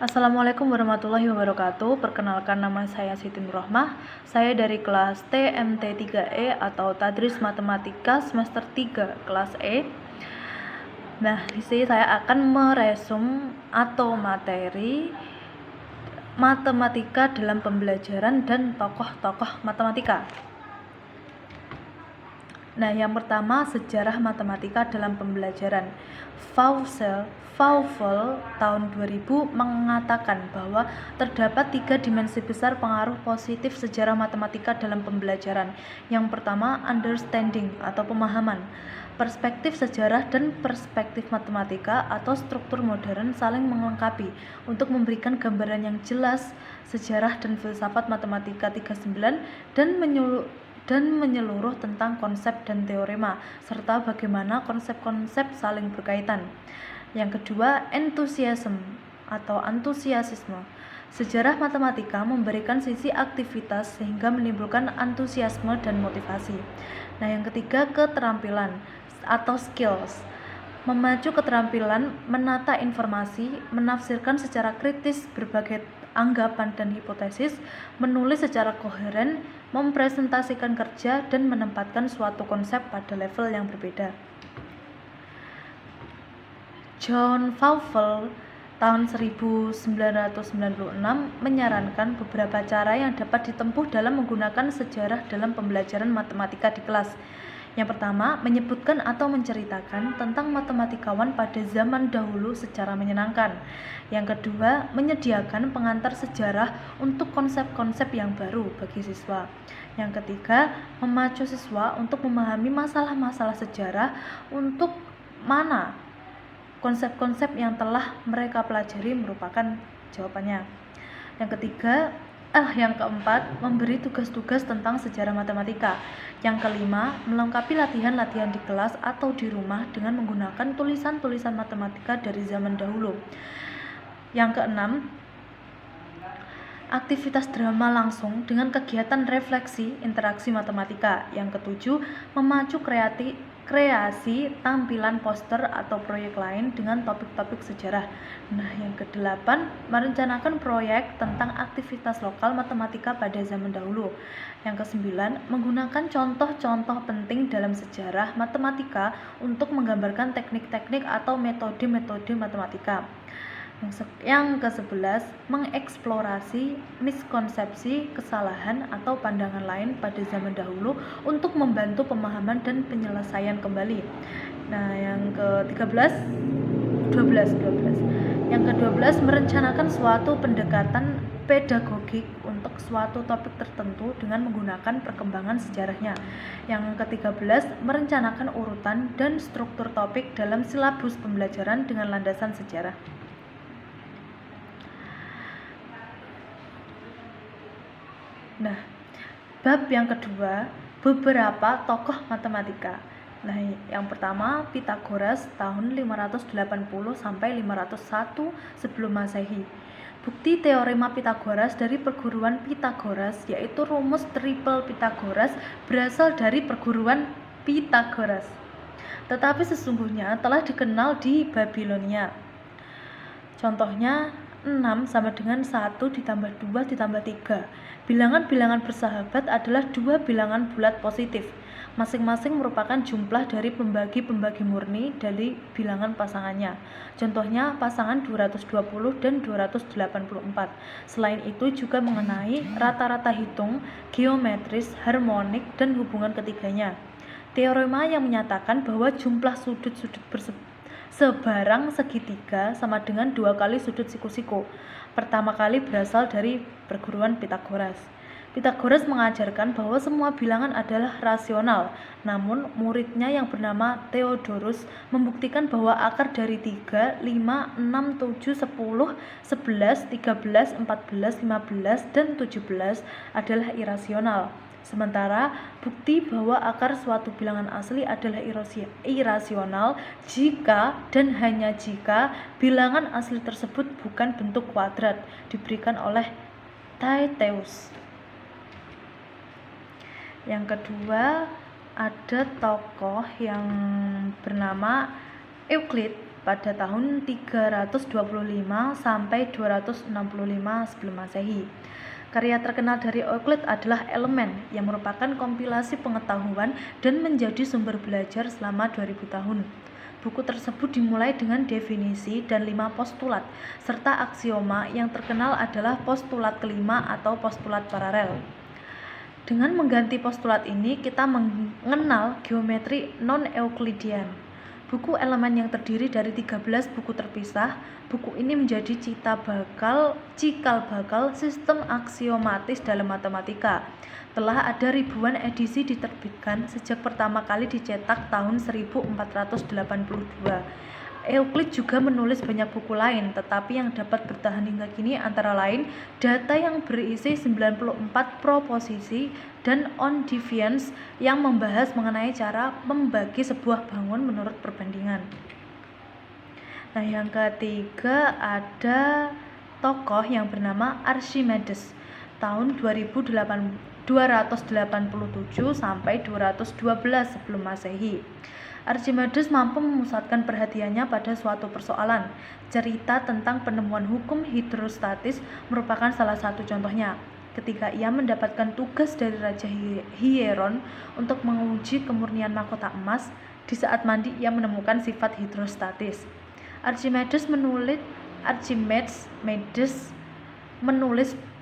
Assalamualaikum warahmatullahi wabarakatuh. Perkenalkan, nama saya Siti Nurrohmah. Saya dari kelas TMT3E atau Tadris Matematika semester 3 kelas E. Nah, di sini saya akan meresum atau materi matematika dalam pembelajaran dan tokoh-tokoh matematika. Nah, yang pertama, sejarah matematika dalam pembelajaran. Fauvel tahun 2000 mengatakan bahwa terdapat 3 dimensi besar pengaruh positif sejarah matematika dalam pembelajaran. Yang pertama, understanding atau pemahaman. Perspektif sejarah dan perspektif matematika atau struktur modern saling melengkapi untuk memberikan gambaran yang jelas sejarah dan filsafat matematika 39 dan menyeluruh tentang konsep dan teorema, serta bagaimana konsep-konsep saling berkaitan. Yang kedua, enthusiasm atau antusiasisme. Sejarah matematika memberikan sisi aktivitas sehingga menimbulkan antusiasme dan motivasi. Nah, yang ketiga, keterampilan atau skills. Memacu keterampilan menata informasi, menafsirkan secara kritis berbagai anggapan dan hipotesis, menulis secara koheren, mempresentasikan kerja, dan menempatkan suatu konsep pada level yang berbeda. John Fauvel tahun 1996 menyarankan beberapa cara yang dapat ditempuh dalam menggunakan sejarah dalam pembelajaran matematika di kelas. Yang pertama, menyebutkan atau menceritakan tentang matematikawan pada zaman dahulu secara menyenangkan. Yang kedua, menyediakan pengantar sejarah untuk konsep-konsep yang baru bagi siswa. Yang ketiga, memacu siswa untuk memahami masalah-masalah sejarah untuk mana konsep-konsep yang telah mereka pelajari merupakan jawabannya. Yang keempat, memberi tugas-tugas tentang sejarah matematika. Yang kelima, melengkapi latihan-latihan di kelas atau di rumah dengan menggunakan tulisan-tulisan matematika dari zaman dahulu. Yang keenam, aktivitas drama langsung dengan kegiatan refleksi interaksi matematika. Yang ketujuh, memacu kreasi tampilan poster atau proyek lain dengan topik-topik sejarah. Nah, yang kedelapan, merencanakan proyek tentang aktivitas lokal matematika pada zaman dahulu. Yang kesembilan, menggunakan contoh-contoh penting dalam sejarah matematika untuk menggambarkan teknik-teknik atau metode-metode matematika. Yang ke-11, mengeksplorasi miskonsepsi, kesalahan, atau pandangan lain pada zaman dahulu untuk membantu pemahaman dan penyelesaian kembali. Nah, yang ke-12, Yang ke-12, merencanakan suatu pendekatan pedagogik untuk suatu topik tertentu dengan menggunakan perkembangan sejarahnya. Yang ke-13, merencanakan urutan dan struktur topik dalam silabus pembelajaran dengan landasan sejarah. Nah, bab yang kedua, beberapa tokoh matematika. Nah, yang pertama, Pythagoras tahun 580 sampai 501 sebelum Masehi. Bukti teorema Pythagoras dari perguruan Pythagoras, yaitu rumus triple Pythagoras, berasal dari perguruan Pythagoras. Tetapi sesungguhnya telah dikenal di Babilonia. Contohnya, 6 sama dengan 1 ditambah 2 ditambah 3. Bilangan-bilangan bersahabat adalah dua bilangan bulat positif. Masing-masing merupakan jumlah dari pembagi-pembagi murni dari bilangan pasangannya. Contohnya pasangan 220 dan 284. Selain itu juga mengenai rata-rata hitung, geometris, harmonik, dan hubungan ketiganya. Teorema yang menyatakan bahwa jumlah sudut-sudut sebarang segitiga sama dengan 2 kali sudut siku-siku. Pertama kali berasal dari perguruan Pythagoras. Pythagoras mengajarkan bahwa semua bilangan adalah rasional, namun muridnya yang bernama Theodorus membuktikan bahwa akar dari 3, 5, 6, 7, 10, 11, 13, 14, 15, dan 17 adalah irasional. Sementara bukti bahwa akar suatu bilangan asli adalah irasional jika dan hanya jika bilangan asli tersebut bukan bentuk kuadrat diberikan oleh Thaeteus. Yang kedua, ada tokoh yang bernama Euclid pada tahun 325 sampai 265 sebelum Masehi. Karya terkenal dari Euclid adalah Elemen, yang merupakan kompilasi pengetahuan dan menjadi sumber belajar selama 2000 tahun. Buku tersebut dimulai dengan definisi dan 5 postulat, serta aksioma. Yang terkenal adalah postulat kelima atau postulat paralel. Dengan mengganti postulat ini, kita mengenal geometri non-Euclidean. Buku Elemen yang terdiri dari 13 buku terpisah, buku ini menjadi cikal bakal sistem aksiomatis dalam matematika. Telah ada ribuan edisi diterbitkan sejak pertama kali dicetak tahun 1482. Euclid juga menulis banyak buku lain, tetapi yang dapat bertahan hingga kini antara lain Data yang berisi 94 proposisi dan On Deviance yang membahas mengenai cara membagi sebuah bangun menurut perbandingan. Nah, yang ketiga ada tokoh yang bernama Archimedes tahun 287 sampai 212 sebelum Masehi. Archimedes mampu memusatkan perhatiannya pada suatu persoalan. Cerita tentang penemuan hukum hidrostatis merupakan salah satu contohnya. Ketika ia mendapatkan tugas dari Raja Hieron untuk menguji kemurnian mahkota emas, di saat mandi ia menemukan sifat hidrostatis. Archimedes menulis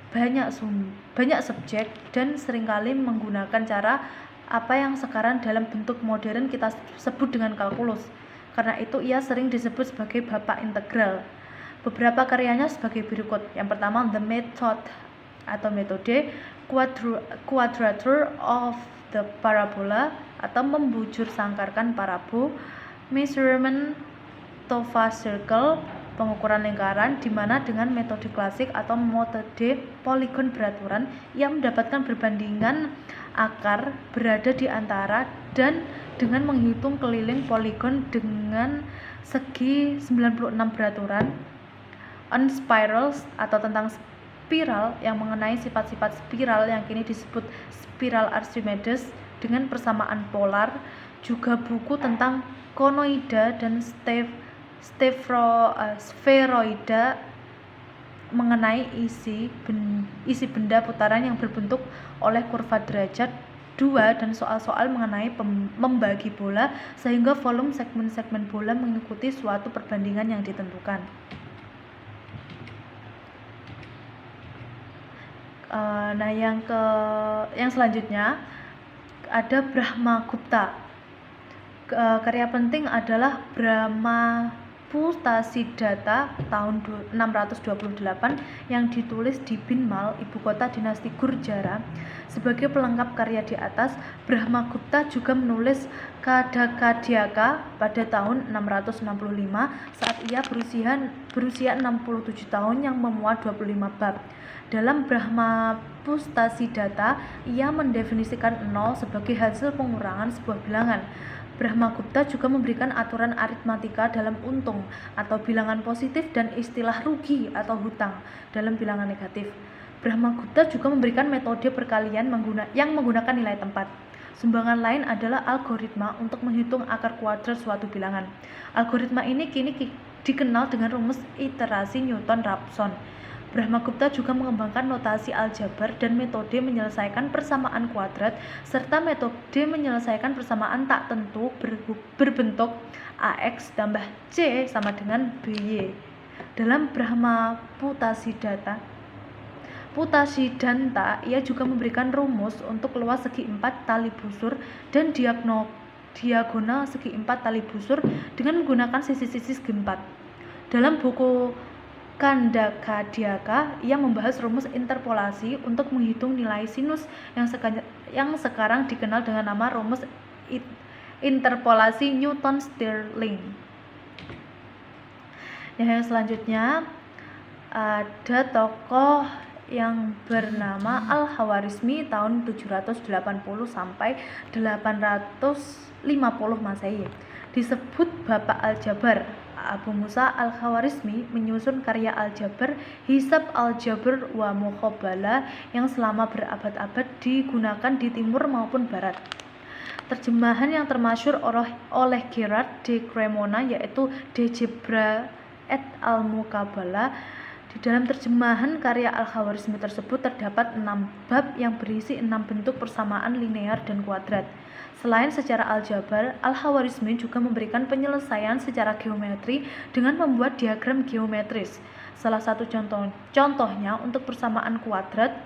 banyak subjek dan seringkali menggunakan cara apa yang sekarang dalam bentuk modern kita sebut dengan kalkulus. Karena itu ia sering disebut sebagai bapak integral. Beberapa karyanya sebagai berikut. Yang pertama, The Method atau metode, Quadrature of the Parabola atau membujur sangkarkan parabola, Measurement of a Circle, pengukuran lingkaran, di mana dengan metode klasik atau metode poligon beraturan ia mendapatkan perbandingan akar berada di antara dan dengan menghitung keliling poligon dengan segi 96 beraturan. On Spirals atau tentang spiral, yang mengenai sifat-sifat spiral yang kini disebut spiral Archimedes dengan persamaan polar. Juga buku tentang konoida dan spheroida mengenai isi benda putaran yang berbentuk oleh kurva derajat 2 dan soal-soal mengenai membagi bola sehingga volume segmen-segmen bola mengikuti suatu perbandingan yang ditentukan. Nah, yang selanjutnya ada Brahmagupta. Karya penting adalah Brahmaputasiddhata tahun 628 yang ditulis di Binmal, ibu kota dinasti Gurjara. Sebagai pelengkap karya di atas, Brahmagupta juga menulis Kadakadyaka pada tahun 665 saat ia berusia 67 tahun yang memuat 25 bab. Dalam Brahmaputasiddhata, ia mendefinisikan 0 sebagai hasil pengurangan sebuah bilangan. Brahmagupta juga memberikan aturan aritmatika dalam untung atau bilangan positif dan istilah rugi atau hutang dalam bilangan negatif. Brahmagupta juga memberikan metode perkalian yang menggunakan nilai tempat. Sumbangan lain adalah algoritma untuk menghitung akar kuadrat suatu bilangan. Algoritma ini kini dikenal dengan rumus iterasi Newton-Raphson. Brahmagupta juga mengembangkan notasi aljabar dan metode menyelesaikan persamaan kuadrat serta metode menyelesaikan persamaan tak tentu berbentuk AX tambah C sama dengan BY. Dalam Brahmaputasiddhanta, ia juga memberikan rumus untuk luas segi 4 tali busur dan diagonal segi 4 tali busur dengan menggunakan sisi-sisi segi 4. Dalam buku Kandakadyaka, ia membahas rumus interpolasi untuk menghitung nilai sinus yang sekarang dikenal dengan nama rumus interpolasi Newton-Stirling. Yang selanjutnya ada tokoh yang bernama Al-Khawarizmi tahun 780 sampai 850 Masehi. Disebut Bapak Aljabar. Abu Musa Al-Khawarizmi menyusun karya aljabar Hisab Al-Jabr wa Muqabalah yang selama berabad-abad digunakan di timur maupun barat. Terjemahan yang termasyhur oleh Gerard de Cremona yaitu De Gebra et al Muqabalah. Di dalam terjemahan karya Al-Khawarizmi tersebut terdapat 6 bab yang berisi 6 bentuk persamaan linear dan kuadrat. Selain secara aljabar, Al-Khawarizmi juga memberikan penyelesaian secara geometri dengan membuat diagram geometris. Salah satu contohnya untuk persamaan kuadrat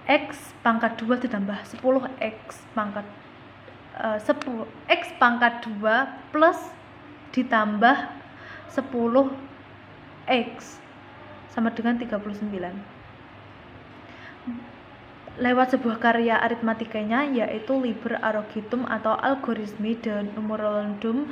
x pangkat 2 ditambah 10x pangkat 2 plus ditambah 10x sama dengan 39. Lewat sebuah karya aritmatikanya yaitu Liber Arogitum atau Algorismi de Numerologium,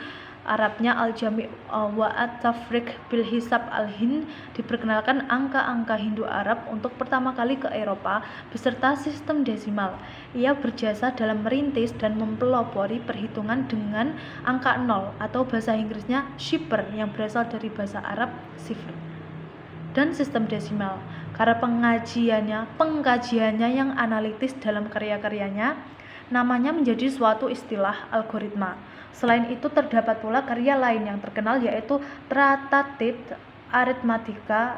Arabnya Al-Jami' wa At-Tafriq bil Hisab Al-Hind, diperkenalkan angka-angka Hindu Arab untuk pertama kali ke Eropa beserta sistem desimal. Ia berjasa dalam merintis dan mempelopori perhitungan dengan angka 0 atau bahasa Inggrisnya shipper yang berasal dari bahasa Arab sifr, dan sistem desimal. Karena pengkajiannya yang analitis dalam karya-karyanya, namanya menjadi suatu istilah algoritma. Selain itu terdapat pula karya lain yang terkenal yaitu Tractatus Arithmetica,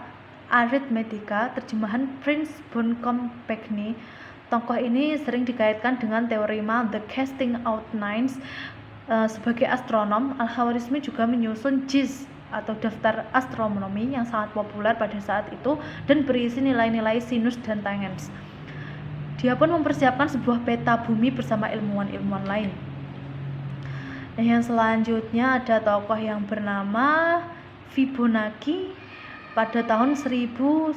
terjemahan Prince Boncompagni. Tokoh ini sering dikaitkan dengan teorema The Casting Out Nines. Sebagai astronom, Al-Khawarizmi juga menyusun JIS atau daftar astronomi yang sangat populer pada saat itu dan berisi nilai-nilai sinus dan tangens. Dia pun mempersiapkan sebuah peta bumi bersama ilmuwan-ilmuwan lain. Nah, yang selanjutnya ada tokoh yang bernama Fibonacci pada tahun 1170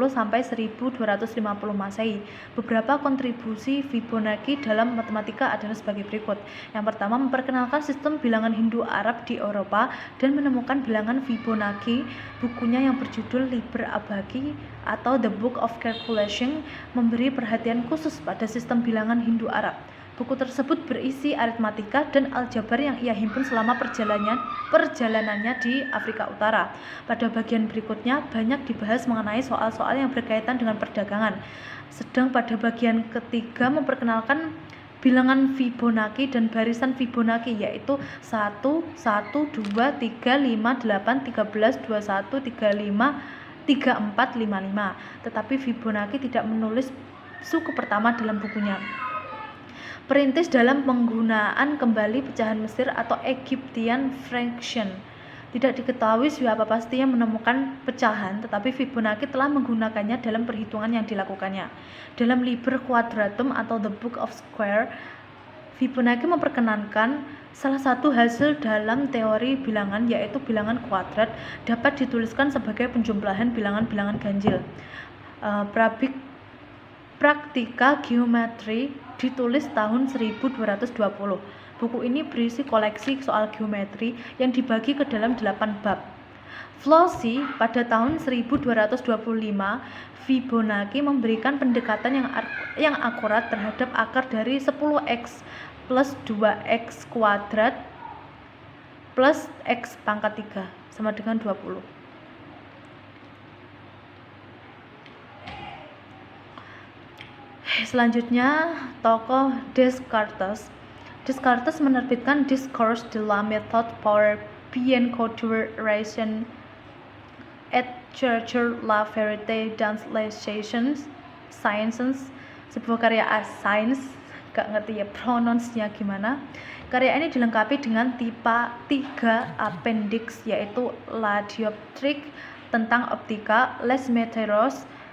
sampai 1250 Masehi. Beberapa kontribusi Fibonacci dalam matematika adalah sebagai berikut. Yang pertama, memperkenalkan sistem bilangan Hindu Arab di Eropa dan menemukan bilangan Fibonacci. Bukunya yang berjudul Liber Abaci atau The Book of Calculation memberi perhatian khusus pada sistem bilangan Hindu Arab. Buku tersebut berisi aritmatika dan aljabar yang ia himpun selama perjalanannya di Afrika Utara. Pada bagian berikutnya banyak dibahas mengenai soal-soal yang berkaitan dengan perdagangan. Sedang pada bagian ketiga memperkenalkan bilangan Fibonacci dan barisan Fibonacci yaitu 1, 1, 2, 3, 5, 8, 13, 21, 35, 34, 55. Tetapi Fibonacci tidak menulis suku pertama dalam bukunya. Perintis dalam penggunaan kembali pecahan Mesir atau Egyptian fraction. Tidak diketahui siapa pasti yang menemukan pecahan, tetapi Fibonacci telah menggunakannya dalam perhitungan yang dilakukannya. Dalam Liber Quadratum atau The Book of Square, Fibonacci memperkenankan salah satu hasil dalam teori bilangan yaitu bilangan kuadrat dapat dituliskan sebagai penjumlahan bilangan-bilangan ganjil. Praktika Geometri ditulis tahun 1220. Buku ini berisi koleksi soal geometri yang dibagi ke dalam 8 bab. Flosy pada tahun 1225, Fibonacci memberikan pendekatan yang akurat terhadap akar dari 10x plus 2x kuadrat plus x pangkat 3 sama dengan 20. Selanjutnya, tokoh Descartes. Descartes menerbitkan Discours de la méthode pour bien conduire raison et chercher la vérité dans les sciences, sebuah karya sains, gak ngerti ya pronounce-nya gimana. Karya ini dilengkapi dengan 3 appendix yaitu La dioptrique tentang optika, Les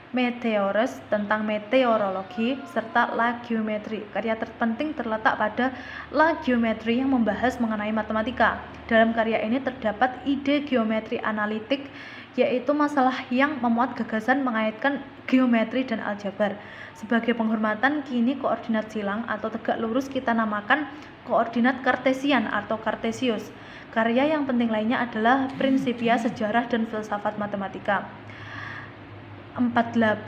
Meteores tentang meteorologi, serta La Geometrie. Karya terpenting terletak pada La Geometrie yang membahas mengenai matematika. Dalam karya ini terdapat ide geometri analitik, yaitu masalah yang memuat gagasan mengaitkan geometri dan aljabar. Sebagai penghormatan, kini koordinat silang atau tegak lurus kita namakan koordinat Kartesian atau Kartesius. Karya yang penting lainnya adalah Principia Sejarah dan Filsafat Matematika. 48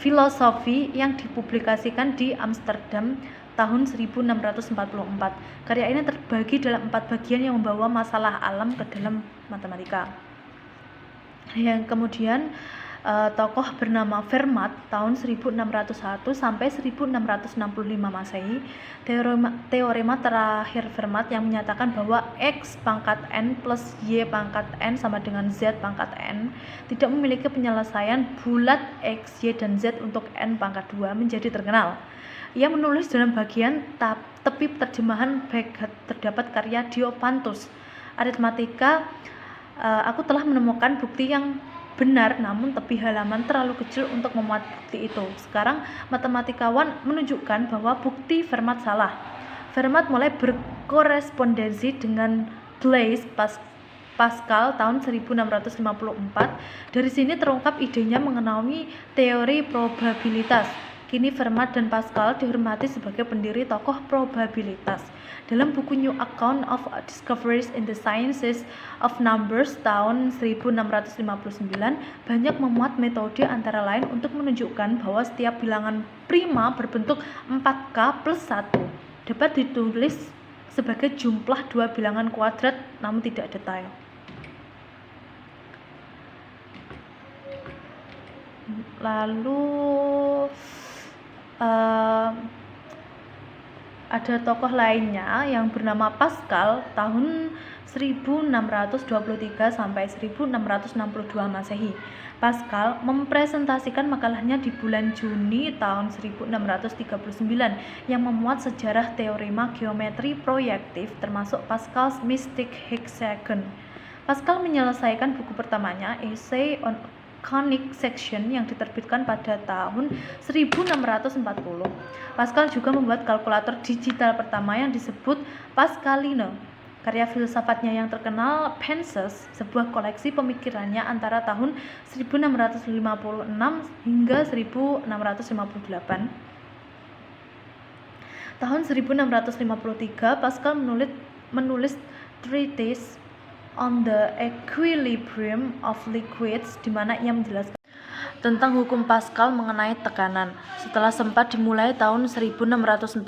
Filosofi yang dipublikasikan di Amsterdam tahun 1644. Karya ini terbagi dalam 4 bagian yang membawa masalah alam ke dalam matematika. Yang kemudian tokoh bernama Fermat tahun 1601 sampai 1665 Masehi. Teorema terakhir Fermat yang menyatakan bahwa X pangkat N plus Y pangkat N sama dengan Z pangkat N tidak memiliki penyelesaian bulat X, Y, dan Z untuk N pangkat 2 menjadi terkenal. Ia menulis dalam bagian tepi terjemahan Baghdad terdapat karya Diophantus Aritmatika. Aku telah menemukan bukti yang benar, namun tepi halaman terlalu kecil untuk memuat bukti itu. Sekarang matematikawan menunjukkan bahwa bukti Fermat salah. Fermat mulai berkorespondensi dengan Blaise Pascal tahun 1654. Dari sini terungkap idenya mengenai teori probabilitas. Kini Fermat dan Pascal dihormati sebagai pendiri tokoh probabilitas. Dalam buku New Account of Discoveries in the Sciences of Numbers tahun 1659, banyak memuat metode antara lain untuk menunjukkan bahwa setiap bilangan prima berbentuk 4K plus 1 dapat ditulis sebagai jumlah dua bilangan kuadrat, namun tidak detail. Lalu ada tokoh lainnya yang bernama Pascal tahun 1623 sampai 1662 Masehi. Pascal mempresentasikan makalahnya di bulan Juni tahun 1639 yang memuat sejarah teorema geometri proyektif termasuk Pascal's Mystic Hexagon. Pascal menyelesaikan buku pertamanya, Essay on Conic Section, yang diterbitkan pada tahun 1640. Pascal juga membuat kalkulator digital pertama yang disebut Pascaline. Karya filsafatnya yang terkenal, Penses, sebuah koleksi pemikirannya antara tahun 1656 hingga 1658. Tahun 1653, Pascal menulis Treatise on the Equilibrium of Liquids, di mana ia menjelaskan tentang hukum Pascal mengenai tekanan. Setelah sempat dimulai tahun 1648,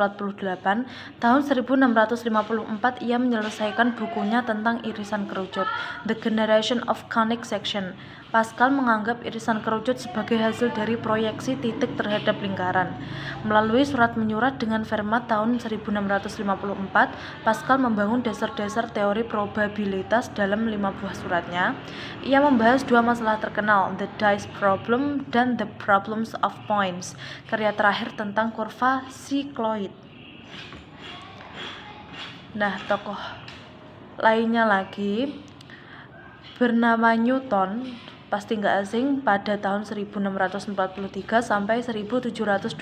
tahun 1654 ia menyelesaikan bukunya tentang irisan kerucut, The Generation of Conic Section. Pascal menganggap irisan kerucut sebagai hasil dari proyeksi titik terhadap lingkaran. Melalui surat menyurat dengan Fermat tahun 1654, Pascal membangun dasar-dasar teori probabilitas dalam 5 buah suratnya. Ia membahas dua masalah terkenal, the dice problem dan the problems of points, karya terakhir tentang kurva sikloid. Nah, tokoh lainnya lagi bernama Newton, pasti nggak asing, pada tahun 1643 sampai 1722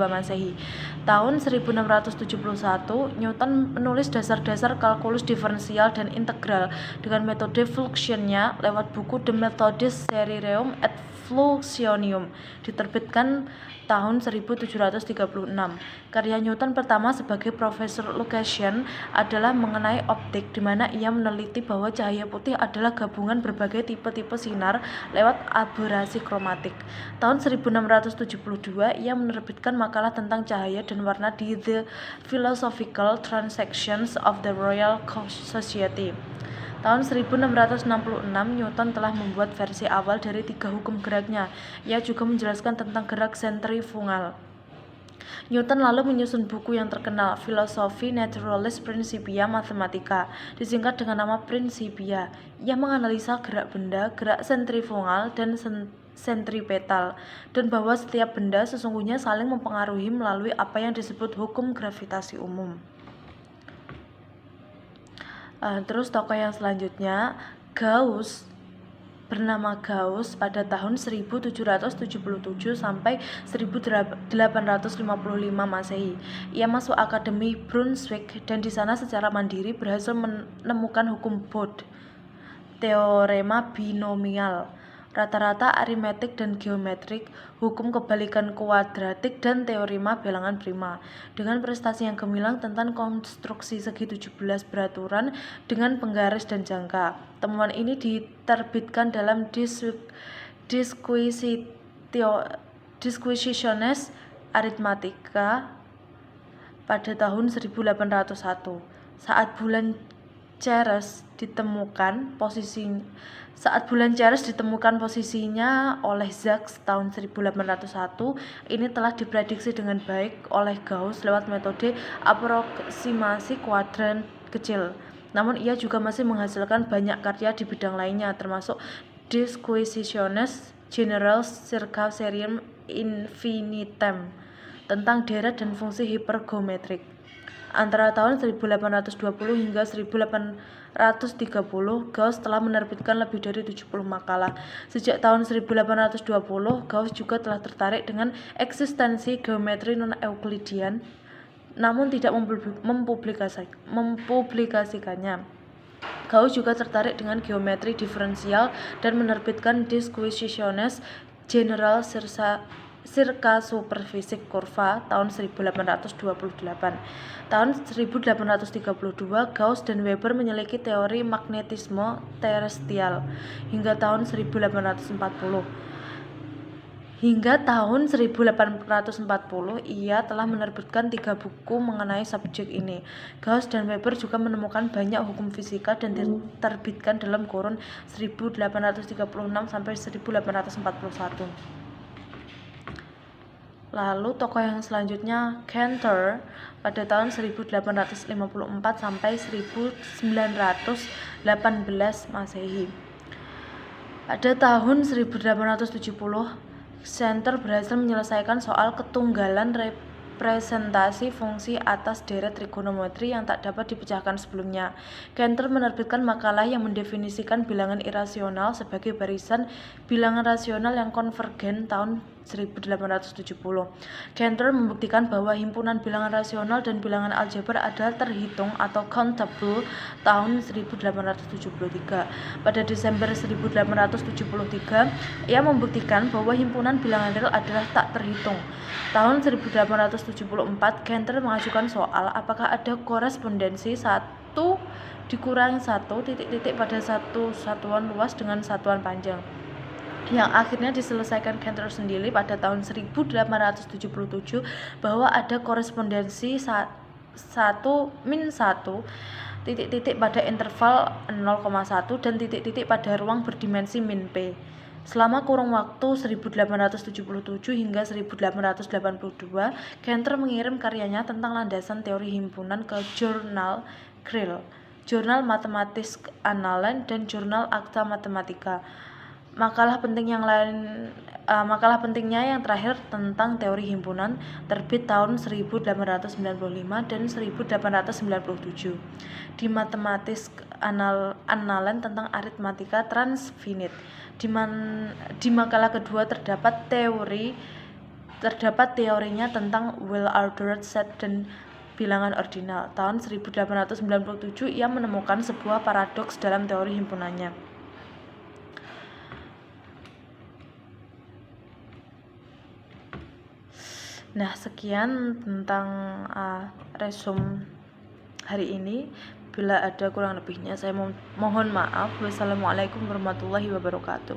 Masehi. Tahun 1671, Newton menulis dasar-dasar kalkulus diferensial dan integral dengan metode fluxion-nya lewat buku De Methodis Serierum et Fluxionium, diterbitkan tahun 1736. Karya Newton pertama sebagai profesor Lucasian adalah mengenai optik, di mana ia meneliti bahwa cahaya putih adalah gabungan berbagai tipe-tipe sinar lewat aberasi kromatik. Tahun 1672, ia menerbitkan makalah tentang cahaya dan warna di The Philosophical Transactions of the Royal Society. Tahun 1666, Newton telah membuat versi awal dari 3 hukum geraknya. Ia juga menjelaskan tentang gerak sentrifugal. Newton lalu menyusun buku yang terkenal, Philosophiae Naturalis Principia Mathematica, disingkat dengan nama Principia. Ia menganalisa gerak benda, gerak sentrifugal, dan sentripetal, dan bahwa setiap benda sesungguhnya saling mempengaruhi melalui apa yang disebut hukum gravitasi umum. Terus tokoh yang selanjutnya, Gauss, bernama Gauss pada tahun 1777 sampai 1855 Masehi. Ia masuk Akademi Brunswick dan di sana secara mandiri berhasil menemukan hukum Bode, teorema binomial, rata-rata aritmetik dan geometrik, hukum kebalikan kuadratik, dan teorema bilangan prima. Dengan prestasi yang gemilang tentang konstruksi segi 17 beraturan dengan penggaris dan jangka. Temuan ini diterbitkan dalam Disquisitiones Arithmetica pada tahun 1801. Saat bulan Ceres ditemukan posisinya oleh Sachs tahun 1801. Ini telah diprediksi dengan baik oleh Gauss lewat metode aproksimasi kuadran kecil. Namun ia juga masih menghasilkan banyak karya di bidang lainnya, termasuk Disquisitiones Generales circa serium infinitem tentang deret dan fungsi hipergeometrik. Antara tahun 1820 hingga 1830, Gauss telah menerbitkan lebih dari 70 makalah. Sejak tahun 1820, Gauss juga telah tertarik dengan eksistensi geometri non-Euklidian, namun tidak mempublikasikannya. Gauss juga tertarik dengan geometri diferensial dan menerbitkan Disquisitiones Generales circa superficie curva tahun 1828. Tahun 1832, Gauss dan Weber menyelidiki teori magnetisme terrestrial hingga tahun 1840. Hingga tahun 1840, ia telah menerbitkan 3 buku mengenai subjek ini. Gauss dan Weber juga menemukan banyak hukum fisika dan diterbitkan dalam kurun 1836 sampai 1841. Lalu tokoh yang selanjutnya, Cantor, pada tahun 1854 sampai 1918 Masehi. Pada tahun 1870, Cantor berhasil menyelesaikan soal ketunggalan representasi fungsi atas deret trigonometri yang tak dapat dipecahkan sebelumnya. Cantor menerbitkan makalah yang mendefinisikan bilangan irasional sebagai barisan bilangan rasional yang konvergen tahun 1870. Cantor membuktikan bahwa himpunan bilangan rasional dan bilangan aljabar adalah terhitung atau countable tahun 1873. Pada Desember 1873, ia membuktikan bahwa himpunan bilangan real adalah tak terhitung. Tahun 1874, Cantor mengajukan soal apakah ada korespondensi 1 dikurangi 1 titik-titik pada satu satuan luas dengan satuan panjang, yang akhirnya diselesaikan Cantor sendiri pada tahun 1877 bahwa ada korespondensi 1 titik-titik pada interval 0,1 dan titik-titik pada ruang berdimensi min p. Selama kurun waktu 1877 hingga 1882, Cantor mengirim karyanya tentang landasan teori himpunan ke jurnal Creel, Jurnal Mathematische Annalen, dan Jurnal Acta Mathematica. Makalah pentingnya yang terakhir tentang teori himpunan terbit tahun 1895 dan 1897 di Mathematische Annalen tentang aritmatika transfinite. Di makalah kedua terdapat teorinya tentang well-ordered set dan bilangan ordinal. Tahun 1897 ia menemukan sebuah paradoks dalam teori himpunannya. Nah, sekian tentang resume hari ini. Bila ada kurang lebihnya, saya mohon maaf. Wassalamualaikum warahmatullahi wabarakatuh.